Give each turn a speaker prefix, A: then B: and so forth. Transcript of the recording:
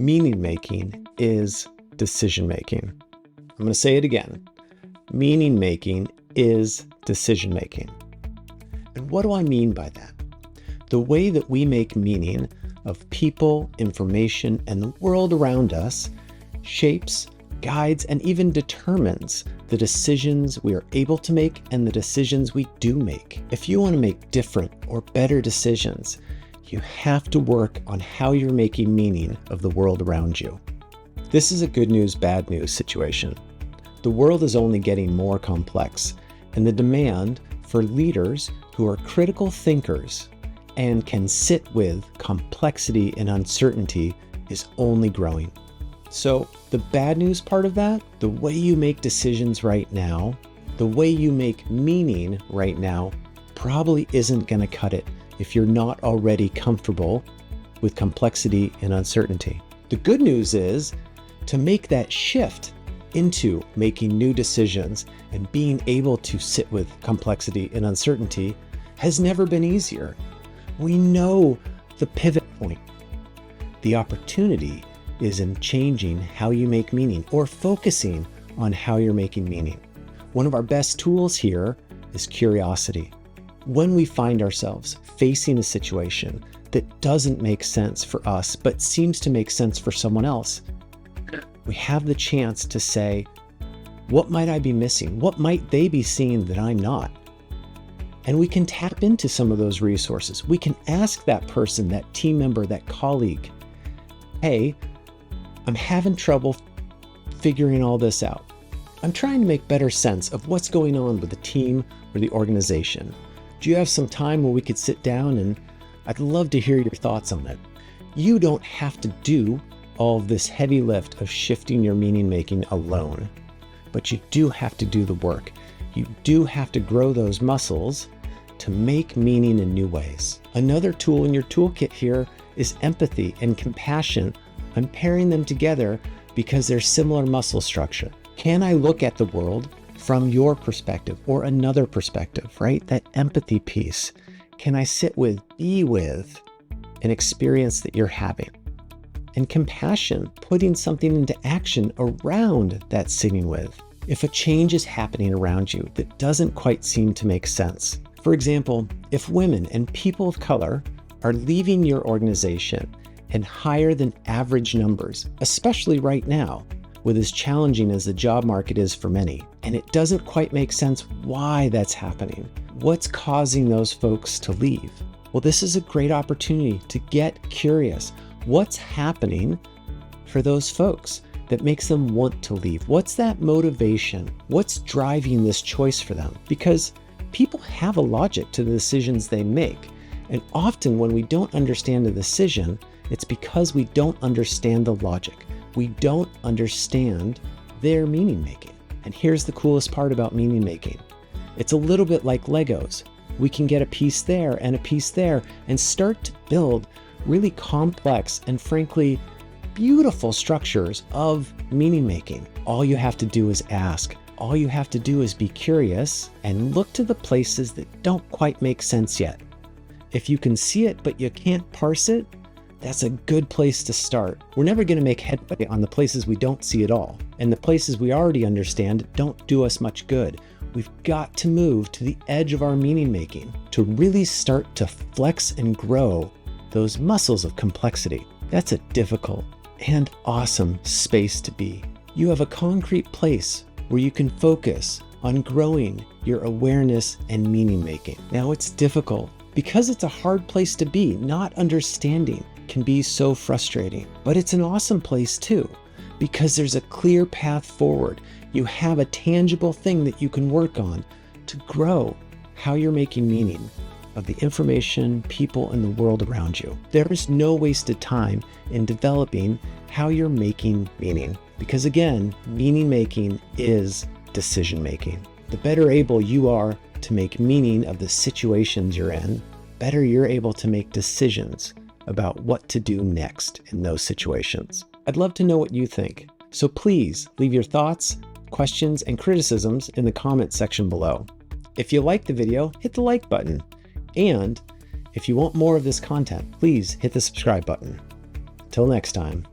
A: Meaning making is decision making. I'm going to say it again. Meaning making is decision making. And what do I mean by that? The way that we make meaning of people, information, and the world around us shapes, guides, and even determines the decisions we are able to make and the decisions we do make. If you want to make different or better decisions, you have to work on how you're making meaning of the world around you. This is a good news, bad news situation. The world is only getting more complex, and the demand for leaders who are critical thinkers and can sit with complexity and uncertainty is only growing. So the bad news part of that, the way you make decisions right now, the way you make meaning right now, probably isn't going to cut it if you're not already comfortable with complexity and uncertainty. The good news is to make that shift into making new decisions and being able to sit with complexity and uncertainty has never been easier. We know the pivot point. The opportunity is in changing how you make meaning or focusing on how you're making meaning. One of our best tools here is curiosity. When we find ourselves facing a situation that doesn't make sense for us, but seems to make sense for someone else, we have the chance to say, what might I be missing? What might they be seeing that I'm not? And we can tap into some of those resources. We can ask that person, that team member, that colleague, hey, I'm having trouble figuring all this out. I'm trying to make better sense of what's going on with the team or the organization. Do you have some time where we could sit down and I'd love to hear your thoughts on it? You don't have to do all of this heavy lift of shifting your meaning making alone, but you do have to do the work. You do have to grow those muscles to make meaning in new ways. Another tool in your toolkit here is empathy and compassion. I'm pairing them together because they're similar muscle structure. Can I look at the world from your perspective or another perspective, right? That empathy piece. Can I sit with, be with an experience that you're having? And compassion, putting something into action around that sitting with. If a change is happening around you that doesn't quite seem to make sense. For example, if women and people of color are leaving your organization in higher than average numbers, especially right now, with as challenging as the job market is for many, and it doesn't quite make sense why that's happening. What's causing those folks to leave? Well, this is a great opportunity to get curious. What's happening for those folks that makes them want to leave? What's that motivation? What's driving this choice for them? Because people have a logic to the decisions they make. And often when we don't understand a decision, it's because we don't understand the logic. We don't understand their meaning making. And here's the coolest part about meaning making. It's a little bit like Legos. We can get a piece there and a piece there and start to build really complex and frankly, beautiful structures of meaning making. All you have to do is ask. All you have to do is be curious and look to the places that don't quite make sense yet. If you can see it, but you can't parse it, that's a good place to start. We're never going to make headway on the places we don't see at all. And the places we already understand don't do us much good. We've got to move to the edge of our meaning making to really start to flex and grow those muscles of complexity. That's a difficult and awesome space to be. You have a concrete place where you can focus on growing your awareness and meaning making. Now it's difficult because it's a hard place to be. Not understanding can be so frustrating, but it's an awesome place too, because there's a clear path forward. You have a tangible thing that you can work on to grow how you're making meaning of the information, people, and the world around you. There is no wasted time in developing how you're making meaning, because again, meaning making is decision making. The better able you are to make meaning of the situations you're in, better you're able to make decisions about what to do next in those situations. I'd love to know what you think. So please leave your thoughts, questions, and criticisms in the comment section below. If you liked the video, hit the like button. And if you want more of this content, please hit the subscribe button. Till next time.